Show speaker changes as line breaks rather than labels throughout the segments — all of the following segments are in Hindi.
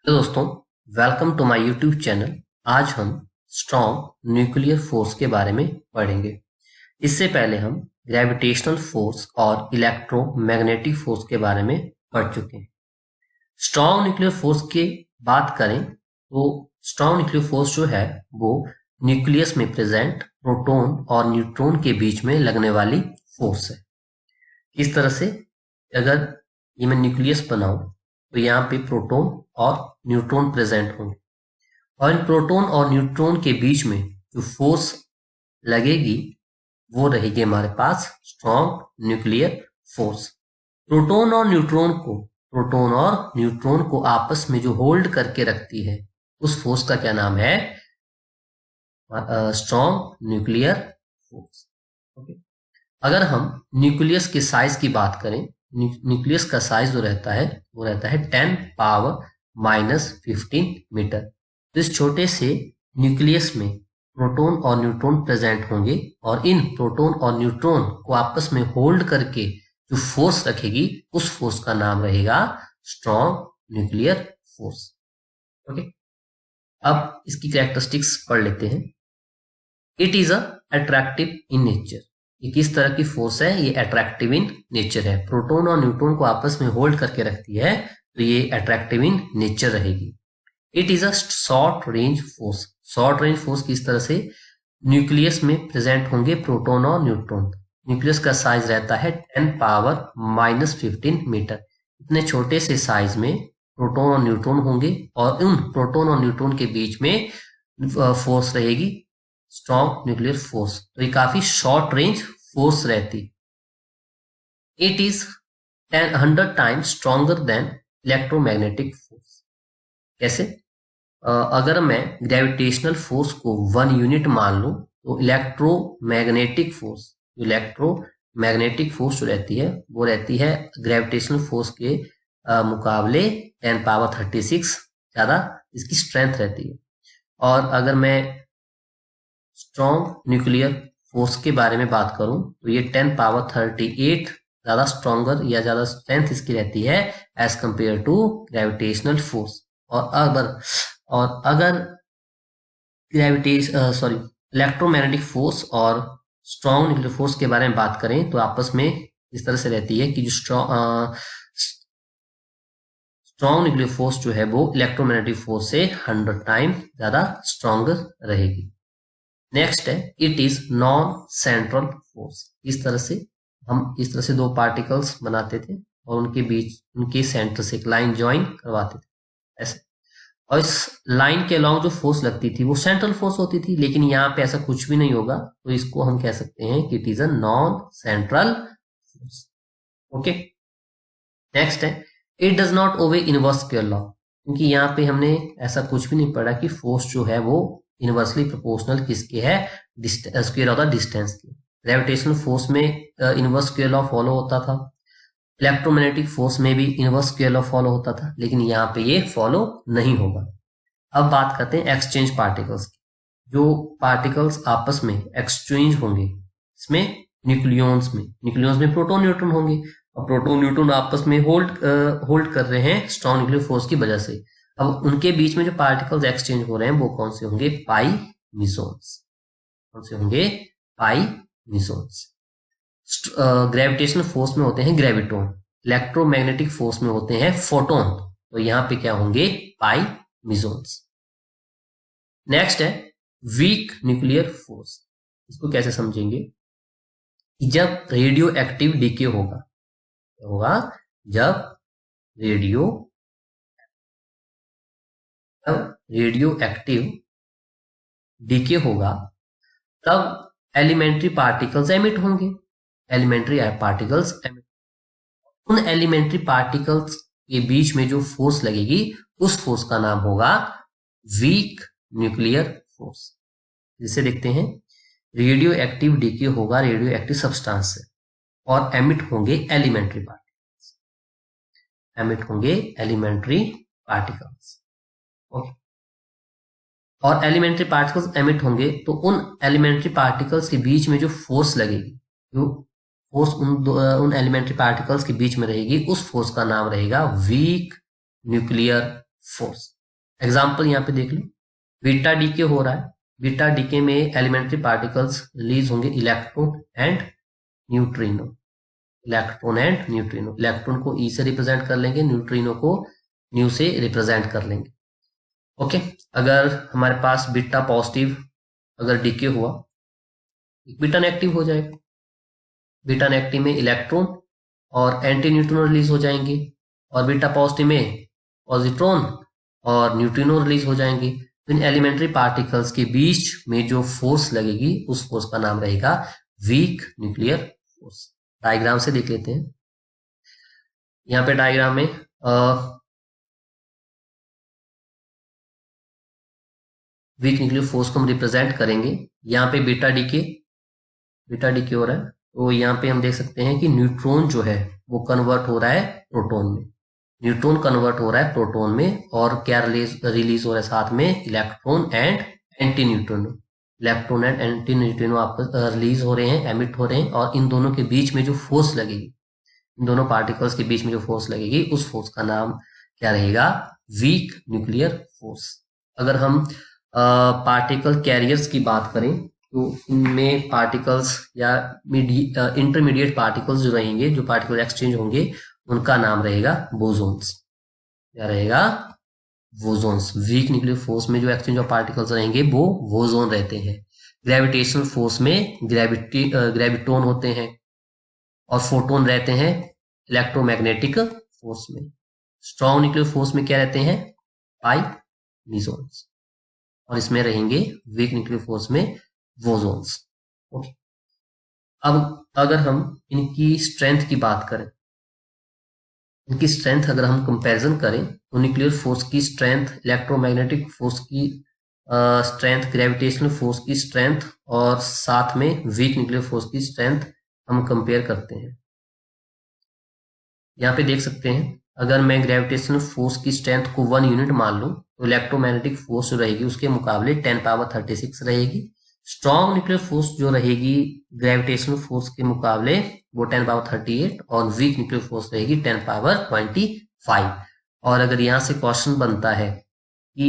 तो दोस्तों, welcome to my YouTube channel. आज हम स्ट्रॉन्ग न्यूक्लियर फोर्स के बारे में पढ़ेंगे। इससे पहले हम ग्रेविटेशनल फोर्स और इलेक्ट्रोमैग्नेटिक फोर्स के बारे में पढ़ चुके हैं। स्ट्रॉन्ग न्यूक्लियर फोर्स की बात करें तो स्ट्रॉन्ग न्यूक्लियर फोर्स जो है वो न्यूक्लियस में प्रेजेंट प्रोटॉन और न्यूट्रॉन के बीच में लगने वाली फोर्स है। इस तरह से अगर ये मैं न्यूक्लियस बनाऊं तो यहाँ पे प्रोटॉन और न्यूट्रॉन प्रेजेंट होंगे और इन प्रोटॉन और न्यूट्रॉन के बीच में जो फोर्स लगेगी वो रहेगी हमारे पास स्ट्रॉन्ग न्यूक्लियर फोर्स। प्रोटॉन और न्यूट्रॉन को आपस में जो होल्ड करके रखती है उस फोर्स का क्या नाम है? Strong nuclear force. ओके, अगर हम न्यूक्लियस के साइज की बात करें, न्यूक्लियस का साइज जो रहता है वो रहता है 10⁻⁻15 मीटर। तो इस छोटे से न्यूक्लियस में प्रोटॉन और न्यूट्रॉन प्रेजेंट होंगे और इन प्रोटॉन और न्यूट्रॉन को आपस में होल्ड करके जो फोर्स रखेगी उस फोर्स का नाम रहेगा स्ट्रॉन्ग न्यूक्लियर फोर्स। ओके, अब इसकी कैरेक्टरिस्टिक्स पढ़ लेते हैं। It is attractive in nature. ये किस तरह की फोर्स है? ये अट्रैक्टिव इन नेचर है। प्रोटॉन और न्यूट्रॉन को आपस में होल्ड करके रखती है तो ये अट्रैक्टिव इन नेचर रहेगी। It is a short range force. Short range force किस तरह से? न्यूक्लियस में प्रेजेंट होंगे प्रोटॉन और न्यूट्रॉन। न्यूक्लियस का साइज रहता है 10⁻⁻15 मीटर। इतने छोटे से साइज में प्रोटॉन और न्यूट्रॉन होंगे और उन प्रोटॉन और न्यूट्रॉन के बीच में फोर्स रहेगी स्ट्रॉन्ग न्यूक्लियर फोर्स। तो ये काफी शॉर्ट रेंज फोर्स रहती। It is 100 times stronger than electromagnetic force. कैसे? अगर मैं ग्रेविटेशनल फोर्स को 1 यूनिट मान लूं तो इलेक्ट्रोमैग्नेटिक फोर्स जो रहती है वो रहती है ग्रेविटेशनल फोर्स के मुकाबले 10⁻36 ज्यादा इसकी स्ट्रेंथ रहती है। और अगर मैं स्ट्रॉन्ग न्यूक्लियर फोर्स के बारे में बात करूं तो ये 10⁻38 ज्यादा स्ट्रॉन्गर या ज्यादा स्ट्रेंथ इसकी रहती है as compared to gravitational force. और अगर इलेक्ट्रोमैग्नेटिक फोर्स और स्ट्रॉन्ग न्यूक्लियर फोर्स के बारे में बात करें तो आपस में इस तरह से रहती है कि जो स्ट्रॉन्ग न्यूक्लियर फोर्स जो है वो इलेक्ट्रोमैग्नेटिक फोर्स से 100 टाइम ज्यादा स्ट्रॉन्गर रहेगी। नेक्स्ट है it is non central force. इस तरह से दो पार्टिकल्स बनाते थे और उनके सेंटर से एक लाइन ज्वाइन करवाते थे ऐसे, और इस लाइन के अलॉन्ग जो फोर्स लगती थी वो सेंट्रल फोर्स होती थी। लेकिन यहाँ पे ऐसा कुछ भी नहीं होगा तो इसको हम कह सकते हैं कि it is a non central force. Okay, next है it does not obey inverse square law. क्योंकि यहाँ पे हमने ऐसा कुछ भी नहीं पढ़ा कि फोर्स जो है वो इनवर्सली प्रोपोर्शनल किसके है? स्क्वायर ऑफ द डिस्टेंस की। ग्रेविटेशनल फोर्स में इनवर्स स्क्वायर लॉ फॉलो होता था, इलेक्ट्रोमैग्नेटिक फोर्स में भी इनवर्स स्क्वायर लॉ फॉलो होता था, लेकिन यहाँ पे ये फॉलो नहीं होगा। अब बात करते हैं एक्सचेंज पार्टिकल्स की। जो पार्टिकल्स आपस में एक्सचेंज होंगे इसमें न्यूक्लियॉन्स में प्रोटॉन न्यूट्रॉन होंगे और प्रोटॉन न्यूट्रॉन आपस में होल्ड कर रहे हैं स्ट्रॉन्ग न्यूक्लियर फोर्स की वजह से। अब उनके बीच में जो पार्टिकल्स एक्सचेंज हो रहे हैं वो कौन से होंगे? पाई मिसोन्स। कौन से होंगे? पाई मिसोन्स। ग्रेविटेशनल फोर्स में होते हैं ग्रेविटॉन, इलेक्ट्रोमैग्नेटिक फोर्स में होते हैं फोटोन। तो यहाँ पे क्या होंगे? पाई मिसोन्स। नेक्स्ट है वीक न्यूक्लियर फोर्स। इसको कैसे समझेंगे? जब रेडियो एक्टिव डीके होगा, जब रेडियो एक्टिव डीके होगा तब एलिमेंट्री पार्टिकल्स एमिट होंगे। उन एलिमेंट्री पार्टिकल्स के बीच में जो फोर्स लगेगी उस फोर्स का नाम होगा वीक न्यूक्लियर फोर्स। जिसे देखते हैं रेडियो एक्टिव डीके होगा रेडियो एक्टिव सब्सटेंस से और एमिट होंगे एलिमेंट्री पार्टिकल्स। ओके, और एलिमेंट्री पार्टिकल्स एमिट होंगे तो उन एलिमेंट्री पार्टिकल्स के बीच में जो फोर्स लगेगी, जो फोर्स उन एलिमेंट्री पार्टिकल्स के बीच में रहेगी, उस फोर्स का नाम रहेगा वीक न्यूक्लियर फोर्स। एग्जाम्पल यहाँ पे देख लो, बीटा डीके हो रहा है, बीटा डीके में एलिमेंट्री पार्टिकल्स रिलीज होंगे electron and neutrino, electron and neutrino, electron को ई से रिप्रेजेंट कर लेंगे, न्यूट्रिनो को न्यू से रिप्रेजेंट कर लेंगे। ओके, अगर हमारे पास बीटा पॉजिटिव अगर डीके हुआ, बीटा नेगेटिव हो जाएगा, बीटा नेगेटिव में इलेक्ट्रॉन और एंटी न्यूट्रिनो रिलीज हो जाएंगे, और बीटा पॉजिटिव में पॉजिट्रॉन और न्यूट्रिनो रिलीज हो जाएंगे। तो इन एलिमेंट्री पार्टिकल्स के बीच में जो फोर्स लगेगी उस फोर्स का नाम रहेगा वीक न्यूक्लियर फोर्स। डायग्राम से देख लेते हैं। यहाँ पे डायग्राम में वीक न्यूक्लियर फोर्स को हम रिप्रेजेंट करेंगे। यहाँ पे बीटा डीके हो रहा है, तो यहाँ पे हम देख सकते हैं कि न्यूट्रॉन जो है वो कन्वर्ट हो रहा है प्रोटॉन में, न्यूट्रॉन कन्वर्ट हो रहा है प्रोटॉन में, और क्या रिलीज हो रहा है साथ में, electron and anti neutrino, electron and anti neutrino आपस रिलीज हो रहे हैं, एमिट हो रहे हैं, और इन दोनों के बीच में जो फोर्स लगेगी, इन दोनों पार्टिकल्स के बीच में जो फोर्स लगेगी उस फोर्स का नाम क्या रहेगा, वीक न्यूक्लियर फोर्स। अगर हम पार्टिकल कैरियर्स की बात करें तो इनमें पार्टिकल्स या इंटरमीडिएट पार्टिकल्स जो रहेंगे, जो पार्टिकल एक्सचेंज होंगे, उनका नाम रहेगा बोसोन्स। क्या रहेगा, बोसोन्स। वीक न्यूक्लियर फोर्स में जो एक्सचेंज ऑफ पार्टिकल्स रहेंगे वो बोसोन रहते हैं। ग्रेविटेशनल फोर्स में ग्रेविटोन होते हैं, और फोटोन रहते हैं इलेक्ट्रोमैग्नेटिक फोर्स में। स्ट्रॉन्ग न्यूक्लियर फोर्स में क्या रहते हैं, पाई मेसोन्स, और इसमें रहेंगे वीक न्यूक्लियर फोर्स में बोसोन्स। ओके, अब अगर हम इनकी स्ट्रेंथ की बात करें, इनकी स्ट्रेंथ अगर हम कंपैरिजन करें तो न्यूक्लियर फोर्स की स्ट्रेंथ, इलेक्ट्रोमैग्नेटिक फोर्स की स्ट्रेंथ, ग्रेविटेशनल फोर्स की स्ट्रेंथ, और साथ में वीक न्यूक्लियर फोर्स की स्ट्रेंथ हम कंपेयर करते हैं। यहाँ पे देख सकते हैं, अगर मैं ग्रेविटेशनल फोर्स की स्ट्रेंथ को 1 यूनिट मान लूं तो इलेक्ट्रोमैग्नेटिक फोर्स जो रहेगी उसके मुकाबले 10⁻36 रहेगी। स्ट्रॉन्ग न्यूक्लियर फोर्स जो रहेगी ग्रेविटेशनल फोर्स के मुकाबले वो 10⁻38, और वीक न्यूक्लियर फोर्स रहेगी 10⁻25। और अगर यहाँ से क्वेश्चन बनता है कि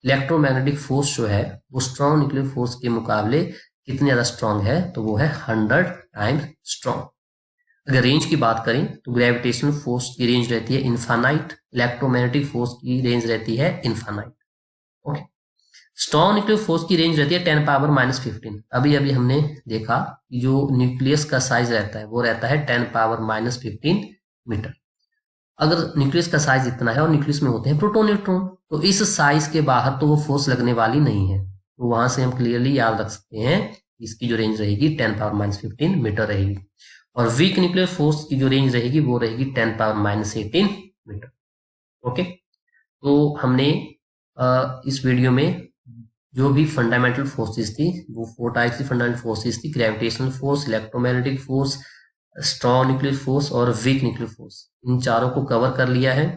इलेक्ट्रोमैग्नेटिक फोर्स जो है वो स्ट्रॉन्ग न्यूक्लियर फोर्स के मुकाबले कितनी ज्यादा स्ट्रॉन्ग है, तो वो है 100 टाइम्स स्ट्रॉन्ग। अगर रेंज की बात करें तो ग्रेविटेशनल फोर्स की रेंज रहती है इनफाइनाइट, इलेक्ट्रोमैग्नेटिक फोर्स की रेंज रहती है infinite. Okay, strong nuclear force की रेंज रहती है 10⁻−15। अभी अभी हमने देखा कि जो न्यूक्लियस का साइज रहता है वो रहता है 10⁻−15 मीटर। अगर न्यूक्लियस का साइज इतना है और न्यूक्लियस में होते हैं प्रोटॉन न्यूट्रॉन, तो इस साइज के बाहर तो वो फोर्स लगने वाली नहीं है। तो वहां से हम क्लियरली याद रख सकते हैं इसकी जो रेंज रहेगी 10⁻−15 मीटर रहेगी, और वीक न्यूक्लियर फोर्स की जो रेंज रहेगी वो रहेगी 10⁻−18 मीटर। ओके, तो हमने इस वीडियो में जो भी फंडामेंटल फोर्सेस थी वो 4 टाइप्स की फंडामेंटल फोर्सेस थी, gravitational force, electromagnetic force, strong nuclear force और वीक न्यूक्लियर फोर्स, इन चारों को कवर कर लिया है।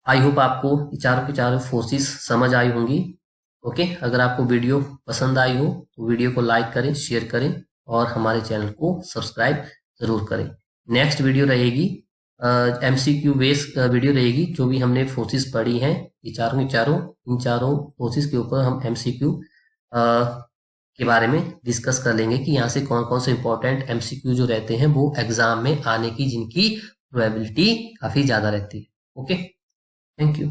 आई होप आपको ये चारों की चारों फोर्सेस समझ आई होंगी। ओके, अगर आपको वीडियो पसंद आई हो तो वीडियो को लाइक करें, शेयर करें, और हमारे चैनल को सब्सक्राइब जरूर करें। नेक्स्ट वीडियो रहेगी MCQ बेस्ड वीडियो रहेगी, जो भी हमने फोर्सेस पढ़ी हैं ये चारों की चारों, इन चारों फोर्सेस के ऊपर हम MCQ के बारे में डिस्कस कर लेंगे कि यहाँ से कौन कौन से इंपॉर्टेंट MCQ जो रहते हैं वो एग्जाम में आने की जिनकी प्रोबेबिलिटी काफी ज्यादा रहती है। Okay, thank you.